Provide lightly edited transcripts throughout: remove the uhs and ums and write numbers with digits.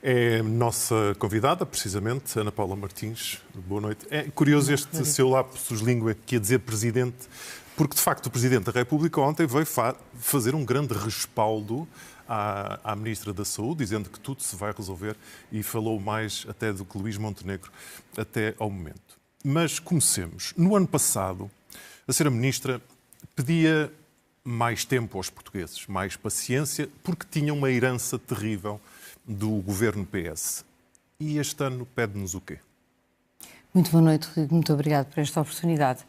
É nossa convidada, precisamente, Ana Paula Martins. Boa noite. É curioso este seu lapsus língua que ia dizer Presidente, porque, de facto, o Presidente da República ontem veio fazer um grande respaldo à Ministra da Saúde, dizendo que tudo se vai resolver e falou mais até do que Luís Montenegro até ao momento. Mas comecemos. No ano passado, a Sra. Ministra pedia mais tempo aos portugueses, mais paciência, porque tinha uma herança terrível do governo PS. E este ano pede-nos o quê? Muito boa noite, Rodrigo. Muito obrigado por esta oportunidade.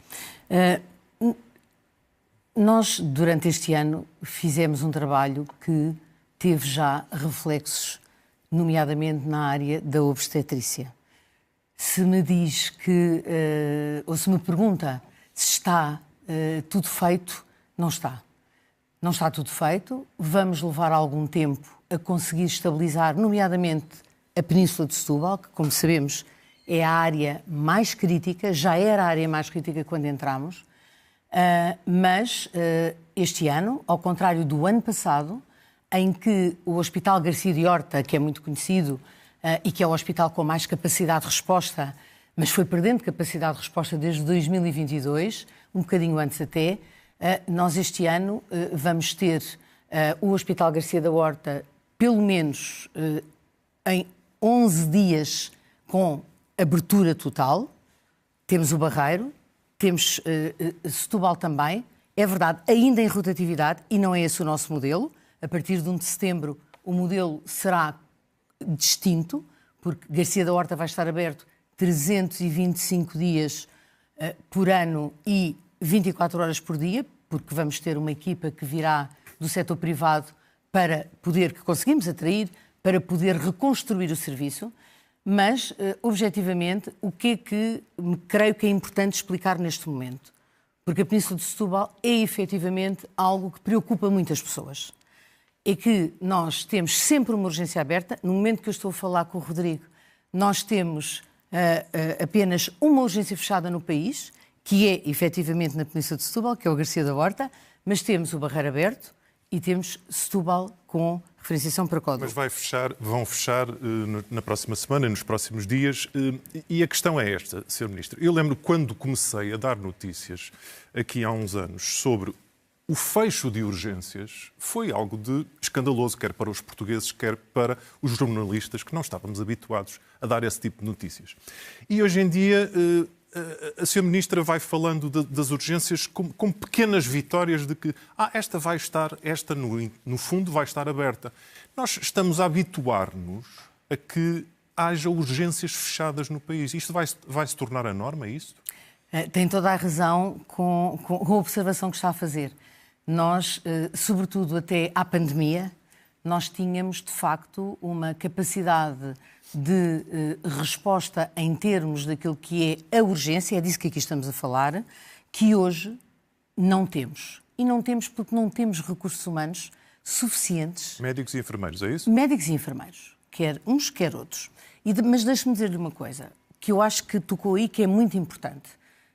Nós, durante este ano, fizemos um trabalho que teve já reflexos, nomeadamente na área da obstetrícia. Se me diz que, ou se me pergunta se está tudo feito, não está. Não está tudo feito. Vamos levar algum tempo a conseguir estabilizar, nomeadamente a Península de Setúbal, que, como sabemos, é a área mais crítica, já era a área mais crítica quando entramos, mas este ano, ao contrário do ano passado, em que o Hospital Garcia de Horta, que é muito conhecido e que é o hospital com mais capacidade de resposta, mas foi perdendo capacidade de resposta desde 2022, um bocadinho antes até, nós este ano vamos ter o Hospital Garcia da Horta pelo menos em 11 dias com abertura total. Temos o Barreiro, temos Setúbal também. É verdade, ainda em rotatividade, e não é esse o nosso modelo. A partir de 1 de setembro o modelo será distinto, porque Garcia da Horta vai estar aberto 325 dias por ano e 24 horas por dia, porque vamos ter uma equipa que virá do setor privado para poder, que conseguimos atrair, para poder reconstruir o serviço, mas, objetivamente, o que é que creio que é importante explicar neste momento? Porque a Península de Setúbal é, efetivamente, algo que preocupa muitas pessoas. É que nós temos sempre uma urgência aberta. No momento que eu estou a falar com o Rodrigo, nós temos apenas uma urgência fechada no país, que é, efetivamente, na Península de Setúbal, que é o Garcia da Horta, mas temos o Barreiro aberto e temos Setúbal com referenciação para código. Mas vão fechar na próxima semana, nos próximos dias, e a questão é esta, Sr. Ministro. Eu lembro quando comecei a dar notícias, aqui há uns anos, sobre o fecho de urgências, foi algo de escandaloso, quer para os portugueses, quer para os jornalistas, que não estávamos habituados a dar esse tipo de notícias. E hoje em dia a Sra. Ministra vai falando das urgências com pequenas vitórias de que esta no fundo vai estar aberta. Nós estamos a habituar-nos a que haja urgências fechadas no país. Isto vai se tornar a norma, é isso? Tem toda a razão com a observação que está a fazer. Nós, sobretudo até à pandemia, nós tínhamos de facto uma capacidade de resposta em termos daquilo que é a urgência, é disso que aqui estamos a falar, que hoje não temos. E não temos porque não temos recursos humanos suficientes. Médicos e enfermeiros, é isso? Médicos e enfermeiros, quer uns, quer outros. Mas deixe-me dizer-lhe uma coisa, que eu acho que tocou aí, que é muito importante.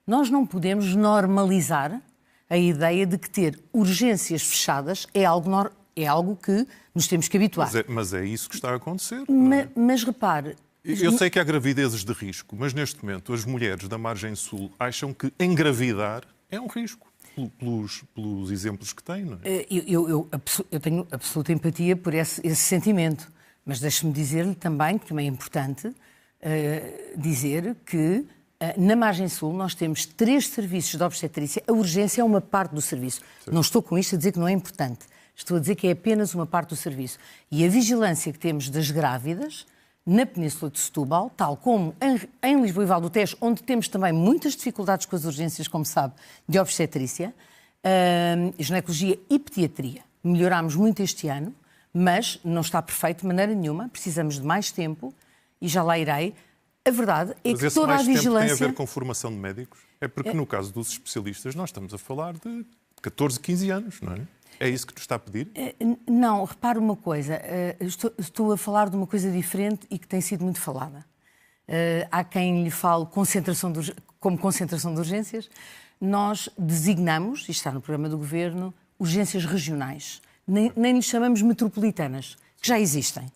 Nós não podemos normalizar a ideia de que ter urgências fechadas é algo que nos temos que habituar. Mas é isso que está a acontecer. Mas repare... Eu sei que há gravidezes de risco, mas neste momento as mulheres da margem sul acham que engravidar é um risco, pelos exemplos que têm, não é? Eu tenho absoluta empatia por esse sentimento, mas deixe-me dizer-lhe também, que também é importante, dizer que na margem sul nós temos 3 serviços de obstetrícia. A urgência é uma parte do serviço. Sim. Não estou com isto a dizer que não é importante. Estou a dizer que é apenas uma parte do serviço. E a vigilância que temos das grávidas na Península de Setúbal, tal como em Lisboa e Val do Tejo, onde temos também muitas dificuldades com as urgências, como sabe, de obstetrícia, ginecologia e pediatria. Melhorámos muito este ano, mas não está perfeito de maneira nenhuma. Precisamos de mais tempo e já lá irei. A verdade é que toda a vigilância... Mas esse mais tempo tem a ver com formação de médicos? É porque no caso dos especialistas nós estamos a falar de 14, 15 anos, não é? É isso que tu está a pedir? Não, repare uma coisa. Estou a falar de uma coisa diferente e que tem sido muito falada. Há quem lhe fale como concentração de urgências. Nós designamos, isto está no programa do Governo, urgências regionais. Nem lhes chamamos metropolitanas, que já existem.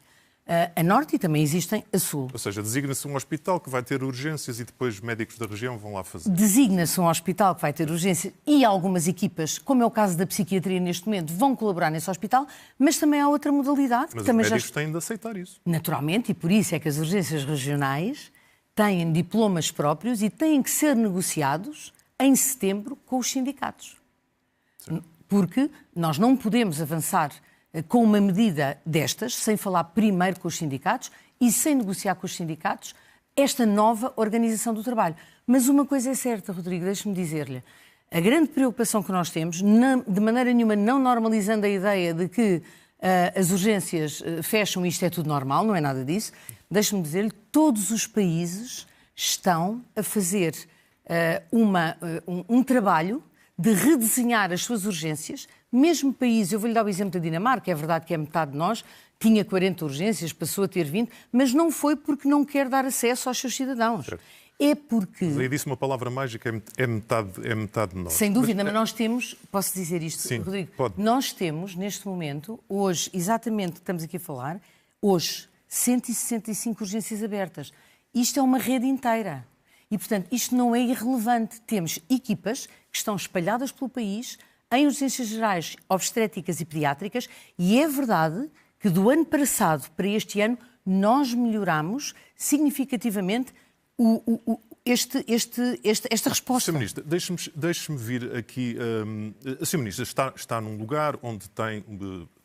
a norte e também existem a sul. Ou seja, designa-se um hospital que vai ter urgências e depois médicos da região vão lá fazer. Designa-se um hospital que vai ter urgências e algumas equipas, como é o caso da psiquiatria neste momento, vão colaborar nesse hospital, mas também há outra modalidade. Mas que também os médicos têm de aceitar isso. Naturalmente, e por isso é que as urgências regionais têm diplomas próprios e têm que ser negociados em setembro com os sindicatos. Sim. Porque nós não podemos avançar com uma medida destas, sem falar primeiro com os sindicatos e sem negociar com os sindicatos esta nova organização do trabalho. Mas uma coisa é certa, Rodrigo, deixe-me dizer-lhe, a grande preocupação que nós temos, de maneira nenhuma não normalizando a ideia de que as urgências fecham e isto é tudo normal, não é nada disso, deixe-me dizer-lhe, todos os países estão a fazer um trabalho de redesenhar as suas urgências. Mesmo país, eu vou-lhe dar o exemplo da Dinamarca, é verdade que é metade de nós, tinha 40 urgências, passou a ter 20, mas não foi porque não quer dar acesso aos seus cidadãos. Certo. É porque... Mas aí disse uma palavra mágica, é metade de nós. Sem dúvida, mas nós temos, posso dizer isto, sim, Rodrigo? Pode. Nós temos, neste momento, hoje, exatamente estamos aqui a falar, hoje, 165 urgências abertas. Isto é uma rede inteira. E, portanto, isto não é irrelevante. Temos equipas que estão espalhadas pelo país em urgências gerais, obstétricas e pediátricas, e é verdade que do ano passado para este ano nós melhoramos significativamente esta resposta. Sr. Ministro, deixe-me vir aqui. A Sra. Ministra está num lugar onde tem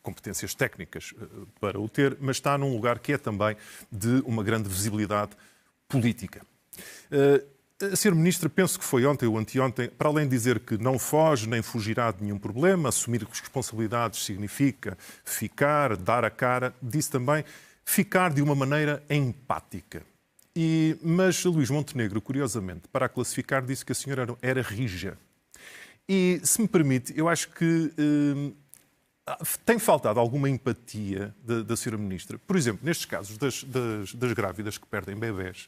competências técnicas para o ter, mas está num lugar que é também de uma grande visibilidade política. A Sra. Ministra, penso que foi ontem ou anteontem, para além de dizer que não foge nem fugirá de nenhum problema, assumir responsabilidades significa ficar, dar a cara, disse também ficar de uma maneira empática. Mas Luís Montenegro, curiosamente, para a classificar, disse que a senhora era rija. E, se me permite, eu acho que tem faltado alguma empatia da Sra. Ministra. Por exemplo, nestes casos das grávidas que perdem bebés,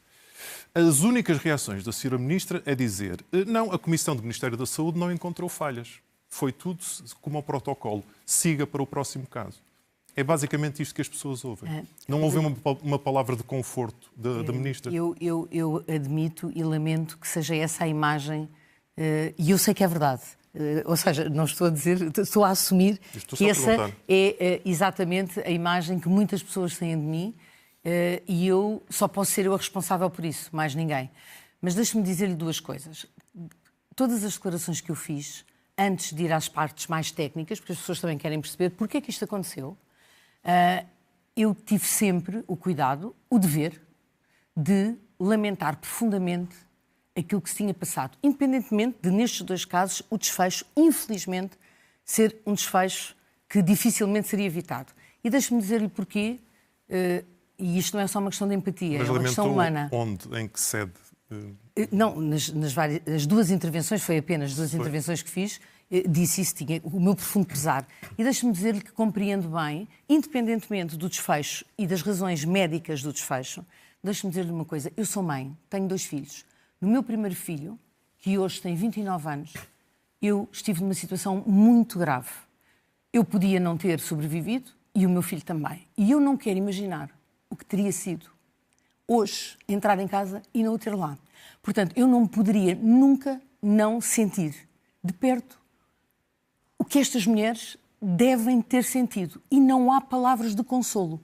as únicas reações da Sra. Ministra é dizer não, a Comissão do Ministério da Saúde não encontrou falhas. Foi tudo como ao protocolo. Siga para o próximo caso. É basicamente isto que as pessoas ouvem. Não ouvem uma palavra de conforto da Ministra. Eu admito e lamento que seja essa a imagem, e eu sei que é verdade. Ou seja, não estou a dizer, estou a assumir que essa é exatamente a imagem que muitas pessoas têm de mim. E eu só posso ser eu a responsável por isso, mais ninguém. Mas deixe-me dizer-lhe duas coisas. Todas as declarações que eu fiz, antes de ir às partes mais técnicas, porque as pessoas também querem perceber porque é que isto aconteceu, eu tive sempre o cuidado, o dever, de lamentar profundamente aquilo que se tinha passado. Independentemente de, nestes dois casos, o desfecho, infelizmente, ser um desfecho que dificilmente seria evitado. E deixe-me dizer-lhe porquê. E isto não é só uma questão de empatia, mas é uma questão humana. Onde? Em que sede? Não, as duas intervenções, foi apenas duas intervenções que fiz, disse isso, tinha o meu profundo pesar. E deixe-me dizer-lhe que compreendo bem, independentemente do desfecho e das razões médicas do desfecho, deixe-me dizer-lhe uma coisa, eu sou mãe, tenho 2 filhos. No meu primeiro filho, que hoje tem 29 anos, eu estive numa situação muito grave. Eu podia não ter sobrevivido e o meu filho também. E eu não quero imaginar o que teria sido hoje entrar em casa e não o ter lá. Portanto, eu não poderia nunca não sentir de perto o que estas mulheres devem ter sentido. E não há palavras de consolo.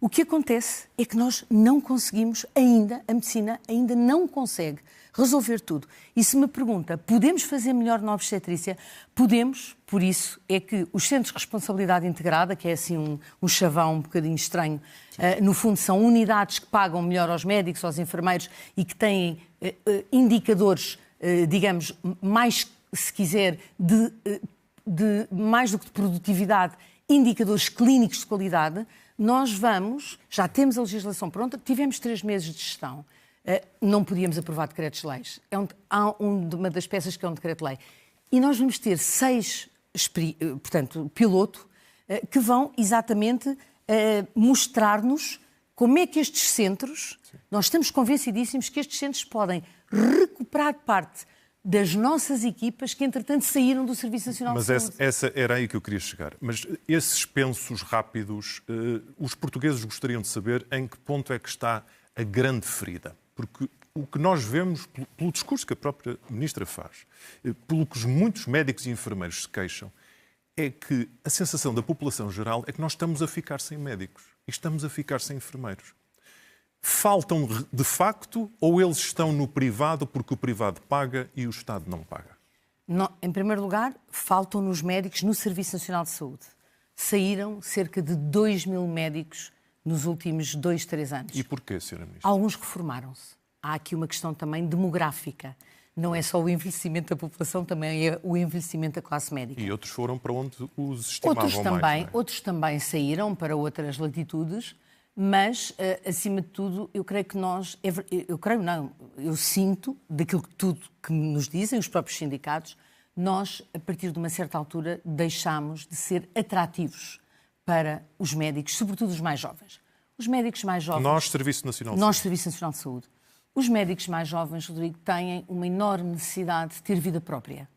O que acontece é que nós não conseguimos ainda, a medicina ainda não consegue resolver tudo. E se me pergunta, podemos fazer melhor na obstetrícia? Podemos, por isso é que os centros de responsabilidade integrada, que é assim um chavão um bocadinho estranho, no fundo são unidades que pagam melhor aos médicos, aos enfermeiros e que têm indicadores, digamos, mais, se quiser, de mais do que de produtividade, indicadores clínicos de qualidade. Nós vamos, já temos a legislação pronta, tivemos 3 meses de gestão, não podíamos aprovar decretos-leis. Há uma das peças que é um decreto-lei. E nós vamos ter 6, portanto, piloto, que vão exatamente mostrar-nos como é que estes centros, nós estamos convencidíssimos que estes centros podem recuperar parte das nossas equipas que, entretanto, saíram do Serviço Nacional de Saúde. Mas essa era aí que eu queria chegar. Mas esses pensos rápidos, os portugueses gostariam de saber em que ponto é que está a grande ferida. Porque o que nós vemos, pelo discurso que a própria Ministra faz, pelo que muitos médicos e enfermeiros se queixam, é que a sensação da população geral é que nós estamos a ficar sem médicos e estamos a ficar sem enfermeiros. Faltam de facto ou eles estão no privado porque o privado paga e o Estado não paga? Não, em primeiro lugar, faltam-nos médicos no Serviço Nacional de Saúde. Saíram cerca de 2.000 médicos nos últimos 2, 3 anos. E porquê, Sra. Ministra? Alguns reformaram-se. Há aqui uma questão também demográfica. Não é só o envelhecimento da população, também é o envelhecimento da classe médica. E outros foram para onde os estimavam mais. Outros também saíram para outras latitudes, mas, acima de tudo, eu creio que nós... Eu sinto, daquilo que tudo que nos dizem, os próprios sindicatos, nós, a partir de uma certa altura, deixámos de ser atrativos para os médicos, sobretudo os mais jovens. Os médicos mais jovens... Nós, Serviço Nacional de Saúde. Nós, Serviço Nacional de Saúde. Os médicos mais jovens, Rodrigo, têm uma enorme necessidade de ter vida própria.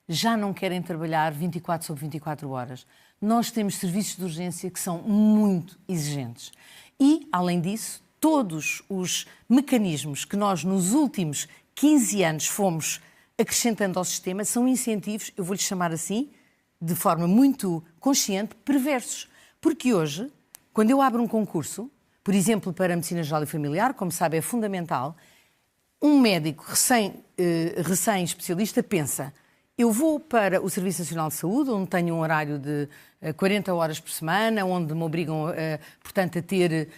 Já não querem trabalhar 24 sobre 24 horas. Nós temos serviços de urgência que são muito exigentes. E, além disso, todos os mecanismos que nós, nos últimos 15 anos, fomos acrescentando ao sistema são incentivos, eu vou-lhes chamar assim, de forma muito consciente, perversos. Porque hoje, quando eu abro um concurso, por exemplo, para a Medicina Geral e Familiar, como sabe, é fundamental, um médico recém-especialista pensa: eu vou para o Serviço Nacional de Saúde, onde tenho um horário de 40 horas por semana, onde me obrigam, portanto, a ter,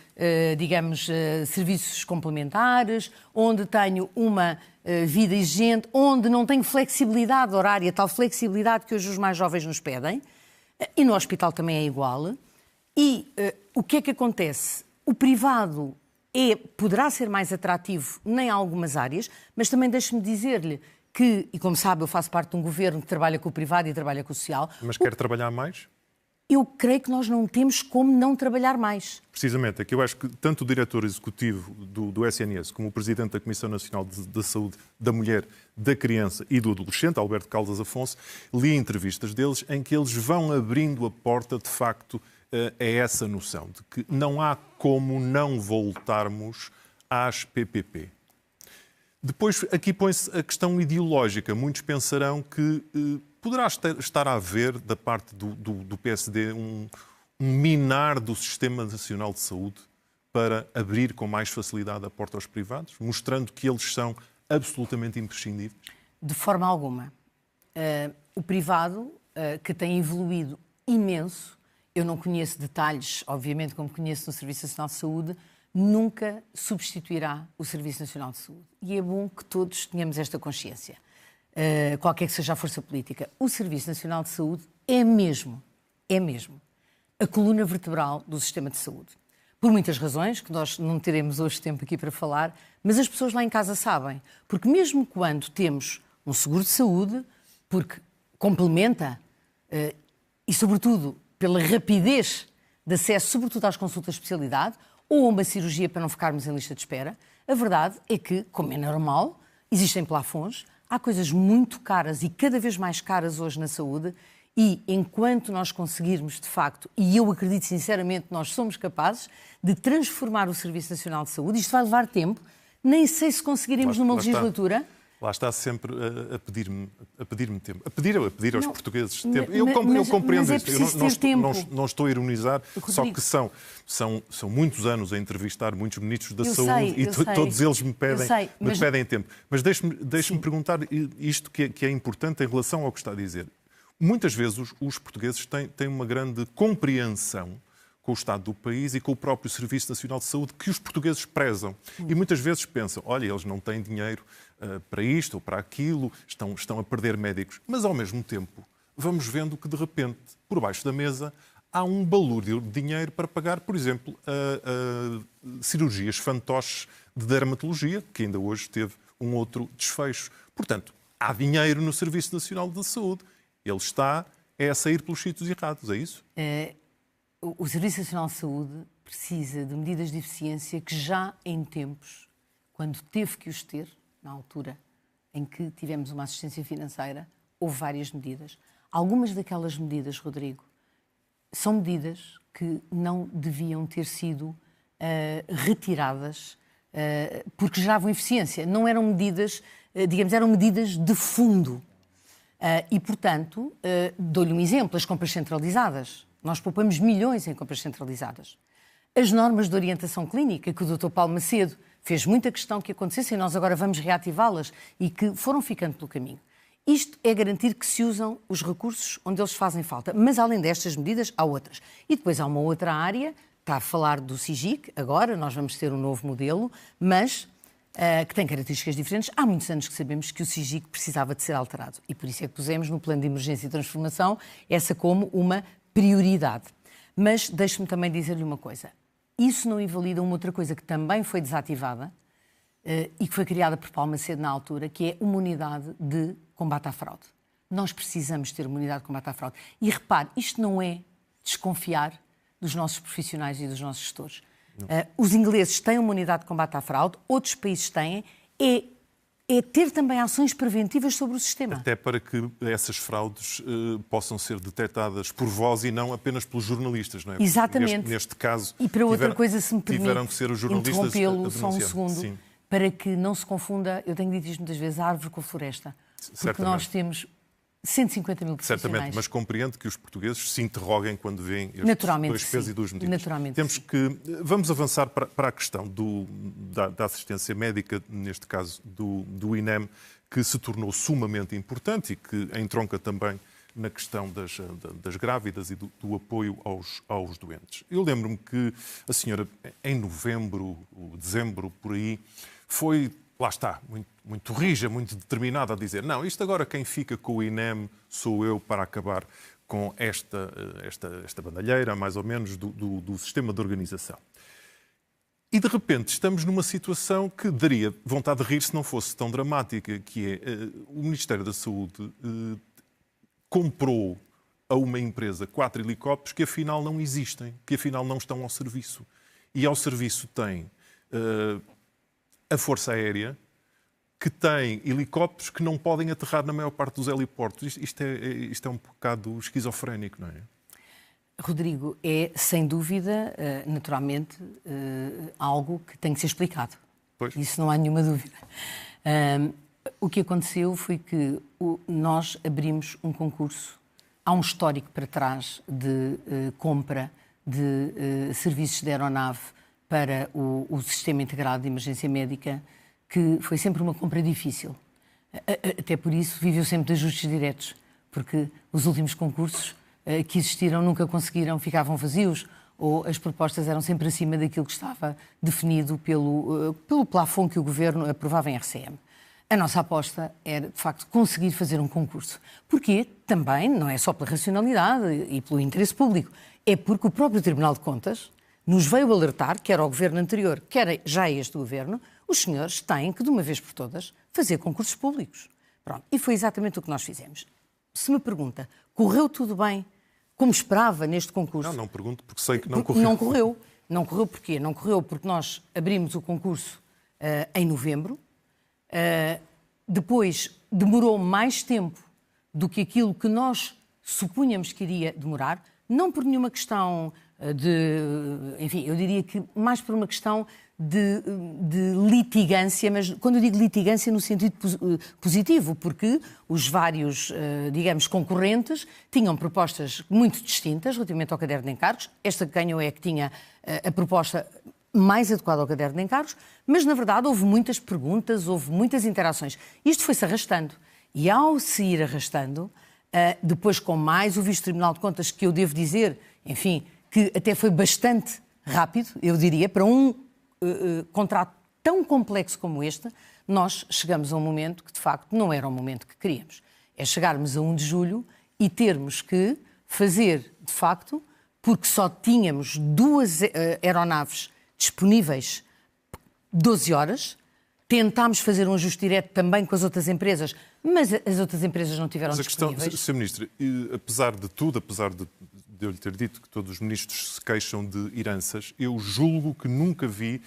digamos, serviços complementares, onde tenho uma vida exigente, onde não tenho flexibilidade horária, tal flexibilidade que hoje os mais jovens nos pedem, e no hospital também é igual. E o que é que acontece? O privado poderá ser mais atrativo em algumas áreas, mas também deixe-me dizer-lhe que, e como sabe, eu faço parte de um governo que trabalha com o privado e trabalha com o social. Mas quer trabalhar mais? Eu creio que nós não temos como não trabalhar mais. Precisamente, é que eu acho que tanto o diretor executivo do SNS como o presidente da Comissão Nacional de Saúde da Mulher, da Criança e do Adolescente, Alberto Caldas Afonso, li entrevistas deles em que eles vão abrindo a porta, de facto, a essa noção de que não há como não voltarmos às PPP. Depois, aqui põe-se a questão ideológica. Muitos pensarão que poderá estar a haver, da parte do PSD, um minar do Sistema Nacional de Saúde para abrir com mais facilidade a porta aos privados, mostrando que eles são absolutamente imprescindíveis? De forma alguma. O privado, que tem evoluído imenso, eu não conheço detalhes, obviamente, como conheço no Serviço Nacional de Saúde, nunca substituirá o Serviço Nacional de Saúde. E é bom que todos tenhamos esta consciência, qualquer que seja a força política. O Serviço Nacional de Saúde é mesmo a coluna vertebral do sistema de saúde. Por muitas razões, que nós não teremos hoje tempo aqui para falar, mas as pessoas lá em casa sabem. Porque mesmo quando temos um seguro de saúde, porque complementa e, sobretudo, pela rapidez de acesso, sobretudo às consultas de especialidade, ou a uma cirurgia para não ficarmos em lista de espera, a verdade é que, como é normal, existem plafons, há coisas muito caras e cada vez mais caras hoje na saúde, e enquanto nós conseguirmos, de facto, e eu acredito sinceramente, nós somos capazes de transformar o Serviço Nacional de Saúde, isto vai levar tempo, nem sei se conseguiremos numa legislatura... Lá está sempre a pedir-me tempo. A pedir aos portugueses tempo. Eu compreendo isso. Eu não estou a ironizar, Rodrigo, só que são muitos anos a entrevistar muitos ministros da saúde e todos eles me pedem tempo. Mas deixe-me perguntar isto que é importante em relação ao que está a dizer. Muitas vezes os portugueses têm uma grande compreensão com o estado do país e com o próprio Serviço Nacional de Saúde que os portugueses prezam. E muitas vezes pensam, olha, eles não têm dinheiro para isto ou para aquilo, estão a perder médicos. Mas, ao mesmo tempo, vamos vendo que, de repente, por baixo da mesa, há um balúrdio de dinheiro para pagar, por exemplo, cirurgias fantoches de dermatologia, que ainda hoje teve um outro desfecho. Portanto, há dinheiro no Serviço Nacional de Saúde. Ele está a sair pelos sítios errados, é isso? O Serviço Nacional de Saúde precisa de medidas de eficiência que já em tempos, quando teve que os ter, na altura em que tivemos uma assistência financeira, houve várias medidas. Algumas daquelas medidas, Rodrigo, são medidas que não deviam ter sido retiradas porque geravam eficiência. Não eram medidas, digamos, eram medidas de fundo. E, portanto, dou-lhe um exemplo, as compras centralizadas. Nós poupamos milhões em compras centralizadas. As normas de orientação clínica, que o Dr. Paulo Macedo fez muita questão que acontecessem, nós agora vamos reativá-las e que foram ficando pelo caminho. Isto é garantir que se usam os recursos onde eles fazem falta. Mas, além destas medidas, há outras. E depois há uma outra área, está a falar do CIGIC, agora nós vamos ter um novo modelo, mas que tem características diferentes. Há muitos anos que sabemos que o CIGIC precisava de ser alterado. E por isso é que pusemos no Plano de Emergência e Transformação essa como uma prioridade. Mas deixe-me também dizer-lhe uma coisa. Isso não invalida uma outra coisa que também foi desativada e que foi criada por Paulo Macedo na altura, que é uma unidade de combate à fraude. Nós precisamos ter uma unidade de combate à fraude. E repare, isto não é desconfiar dos nossos profissionais e dos nossos gestores. Os ingleses têm uma unidade de combate à fraude, outros países têm. É ter também ações preventivas sobre o sistema. Até para que essas fraudes possam ser detectadas por vós e não apenas pelos jornalistas, não é? Exatamente. Neste caso, e para outra coisa, se me permite, tiveram que ser os jornalistas interrompê-lo só um segundo, Sim. Para que não se confunda, eu tenho dito isto muitas vezes, a árvore com a floresta. Porque Certamente. nós temos 150 mil profissionais. Certamente, mas compreendo que os portugueses se interroguem quando veem estes dois pesos e duas medidas. Naturalmente. Vamos avançar para a questão da assistência médica, neste caso do INEM, que se tornou sumamente importante e que entronca também na questão das grávidas e do apoio aos doentes. Eu lembro-me que a senhora, em novembro, dezembro, por aí, foi, lá está, muito rija, muito determinada a dizer não, isto agora quem fica com o INEM sou eu para acabar com esta bandalheira, mais ou menos, do sistema de organização. E, de repente, estamos numa situação que daria vontade de rir se não fosse tão dramática, que é o Ministério da Saúde comprou a uma empresa 4 helicópteros que afinal não existem, que afinal não estão ao serviço. E ao serviço tem a Força Aérea, que tem helicópteros que não podem aterrar na maior parte dos heliportos. Isto é um bocado esquizofrénico, não é? Rodrigo, é sem dúvida, naturalmente, algo que tem que ser explicado. Pois. Isso não há nenhuma dúvida. O que aconteceu foi que nós abrimos um concurso. Há um histórico para trás de compra de serviços de aeronave para o Sistema Integrado de Emergência Médica, que foi sempre uma compra difícil. Até por isso viveu sempre de ajustes diretos, porque os últimos concursos que existiram nunca conseguiram, ficavam vazios, ou as propostas eram sempre acima daquilo que estava definido pelo plafond que o Governo aprovava em RCM. A nossa aposta era, de facto, conseguir fazer um concurso. Porque também, não é só pela racionalidade e pelo interesse público, é porque o próprio Tribunal de Contas nos veio alertar, quer ao Governo anterior, quer já este Governo, os senhores têm que, de uma vez por todas, fazer concursos públicos. Pronto. E foi exatamente o que nós fizemos. Se me pergunta, correu tudo bem, como esperava neste concurso? Não pergunto, porque sei que não correu. Não correu. Não correu porquê? Não correu porque nós abrimos o concurso em novembro. Depois demorou mais tempo do que aquilo que nós supunhamos que iria demorar, não por nenhuma questão enfim, eu diria que mais por uma questão de litigância, mas quando eu digo litigância no sentido positivo, porque os vários, digamos, concorrentes tinham propostas muito distintas relativamente ao caderno de encargos. Esta que ganhou é que tinha a proposta mais adequada ao caderno de encargos, mas na verdade houve muitas perguntas, houve muitas interações. Isto foi-se arrastando. E ao se ir arrastando, depois com mais o Vice-Tribunal de Contas, que eu devo dizer, enfim, que até foi bastante rápido, eu diria, para um contrato tão complexo como este, nós chegamos a um momento que, de facto, não era o momento que queríamos. É chegarmos a 1 de julho e termos que fazer, de facto, porque só tínhamos 2 aeronaves disponíveis 12 horas, tentámos fazer um ajuste direto também com as outras empresas, mas as outras empresas não tiveram disponíveis. Mas a questão, Sr. Ministro, apesar de tudo, apesar de eu lhe ter dito que todos os ministros se queixam de heranças, eu julgo que nunca vi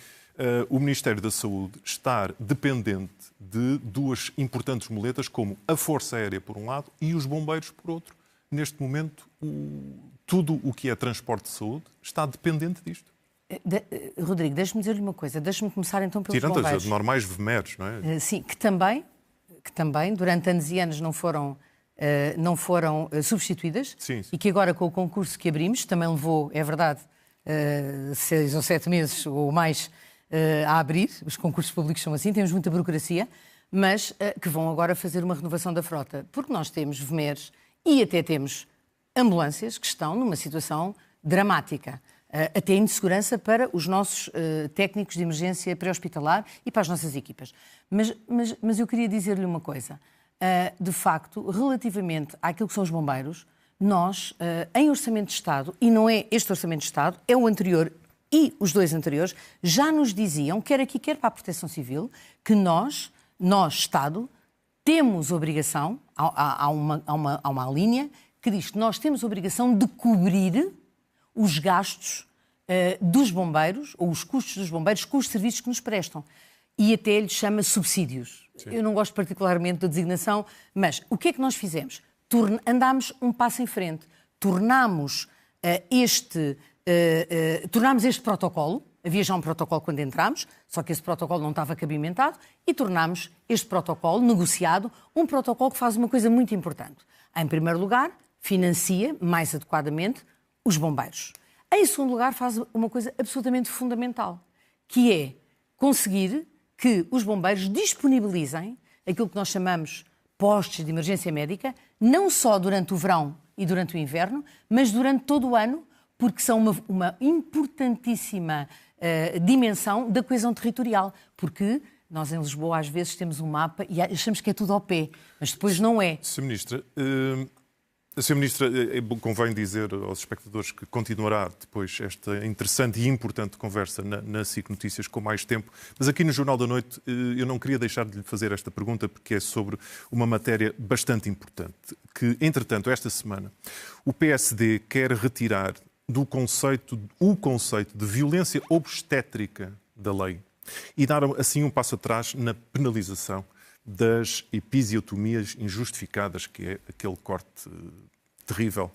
o Ministério da Saúde estar dependente de duas importantes muletas, como a Força Aérea, por um lado, e os bombeiros, por outro. Neste momento, tudo o que é transporte de saúde está dependente disto. Rodrigo, deixe-me dizer-lhe uma coisa. Deixe-me começar então pelos Tirando bombeiros. Tirando as normais VMERs, não é? Sim, que também, durante anos e anos não foram substituídas. Sim, sim. E que agora, com o concurso que abrimos, também levou, é verdade, 6 ou 7 meses ou mais a abrir. Os concursos públicos são assim, temos muita burocracia, mas que vão agora fazer uma renovação da frota. Porque nós temos VMERs e até temos ambulâncias que estão numa situação dramática. Até insegurança para os nossos técnicos de emergência pré-hospitalar e para as nossas equipas. Mas eu queria dizer-lhe uma coisa. De facto, relativamente àquilo que são os bombeiros, nós, em Orçamento de Estado, e não é este Orçamento de Estado, é o anterior e os 2 anteriores, já nos diziam, quer aqui, quer para a Proteção Civil, que nós, Estado, temos obrigação, há uma linha que diz que nós temos obrigação de cobrir os gastos dos bombeiros, ou os custos dos bombeiros, com os serviços que nos prestam. E até lhe chama subsídios. Sim. Eu não gosto particularmente da designação, mas o que é que nós fizemos? Andámos um passo em frente. Tornámos este protocolo, havia já um protocolo quando entramos, só que esse protocolo não estava cabimentado, e tornámos este protocolo negociado um protocolo que faz uma coisa muito importante. Em primeiro lugar, financia mais adequadamente os bombeiros. Em segundo lugar, faz uma coisa absolutamente fundamental, que é conseguir que os bombeiros disponibilizem aquilo que nós chamamos postos de emergência médica, não só durante o verão e durante o inverno, mas durante todo o ano, porque são uma importantíssima dimensão da coesão territorial. Porque nós em Lisboa às vezes temos um mapa e achamos que é tudo ao pé, mas depois não é. Sra. Ministra, convém dizer aos espectadores que continuará depois esta interessante e importante conversa na SIC Notícias com mais tempo, mas aqui no Jornal da Noite eu não queria deixar de lhe fazer esta pergunta porque é sobre uma matéria bastante importante, que, entretanto, esta semana o PSD quer retirar o conceito de violência obstétrica da lei e dar assim um passo atrás na penalização das episiotomias injustificadas, que é aquele corte terrível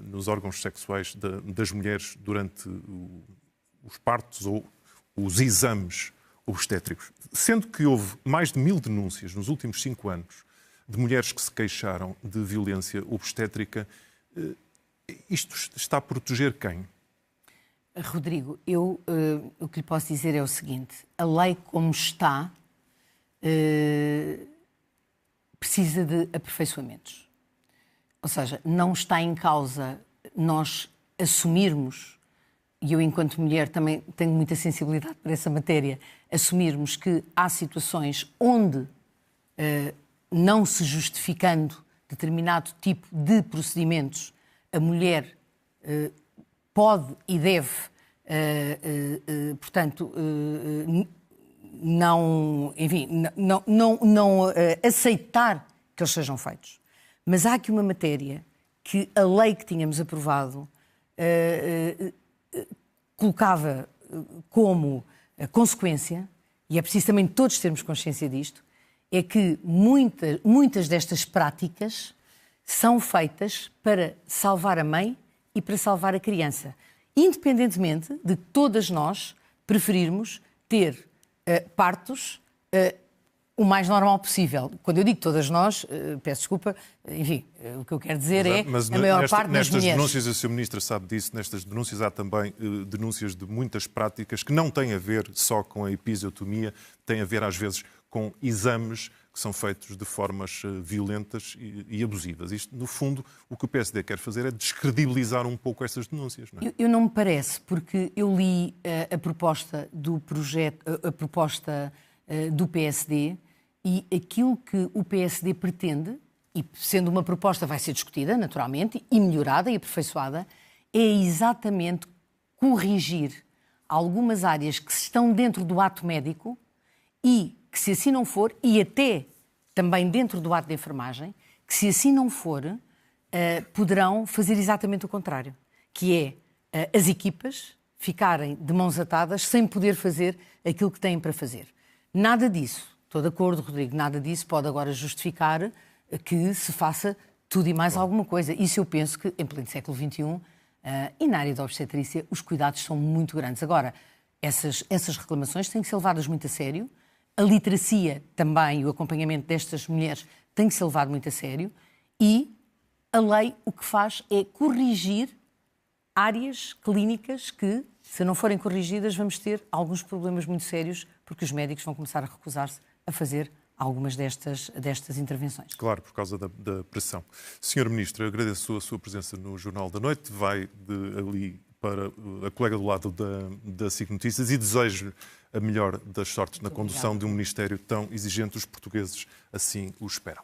nos órgãos sexuais das mulheres durante os partos ou os exames obstétricos. Sendo que houve mais de 1000 denúncias nos últimos 5 anos de mulheres que se queixaram de violência obstétrica, isto está a proteger quem? Rodrigo, o que lhe posso dizer é o seguinte: a lei como está precisa de aperfeiçoamentos. Ou seja, não está em causa nós assumirmos, e eu enquanto mulher também tenho muita sensibilidade para essa matéria, assumirmos que há situações onde, não se justificando determinado tipo de procedimentos, a mulher pode e deve, portanto, não aceitar que eles sejam feitos. Mas há aqui uma matéria que a lei que tínhamos aprovado colocava como consequência, e é preciso também todos termos consciência disto, é que muitas destas práticas são feitas para salvar a mãe e para salvar a criança, independentemente de todas nós preferirmos ter partos o mais normal possível. Quando eu digo todas nós, peço desculpa, enfim, o que eu quero dizer mas a maior parte das mulheres. Nestas denúncias, a Sra. Ministra sabe disso, nestas denúncias há também denúncias de muitas práticas que não têm a ver só com a episiotomia, têm a ver às vezes com exames que são feitos de formas violentas e abusivas. Isto, no fundo, o que o PSD quer fazer é descredibilizar um pouco essas denúncias, não é? Eu não me parece, porque eu li a proposta do projeto, a proposta do PSD, e aquilo que o PSD pretende, e sendo uma proposta vai ser discutida, naturalmente, e melhorada e aperfeiçoada, é exatamente corrigir algumas áreas que estão dentro do ato médico e que, se assim não for, e até também dentro do ato de enfermagem, que se assim não for, poderão fazer exatamente o contrário, que é as equipas ficarem de mãos atadas sem poder fazer aquilo que têm para fazer. Nada disso, estou de acordo, Rodrigo, nada disso pode agora justificar que se faça tudo e mais alguma coisa. Isso eu penso que, em pleno século XXI, e na área da obstetrícia, os cuidados são muito grandes. Agora, essas reclamações têm que ser levadas muito a sério. A literacia também, o acompanhamento destas mulheres tem que ser levado muito a sério. E a lei o que faz é corrigir áreas clínicas que, se não forem corrigidas, vamos ter alguns problemas muito sérios, porque os médicos vão começar a recusar-se a fazer algumas destas intervenções. Claro, por causa da pressão. Senhor Ministro, agradeço a sua presença no Jornal da Noite. Vai ali para a colega do lado da SIC Notícias e desejo a melhor das sortes na condução de um ministério tão exigente. Os portugueses assim o esperam.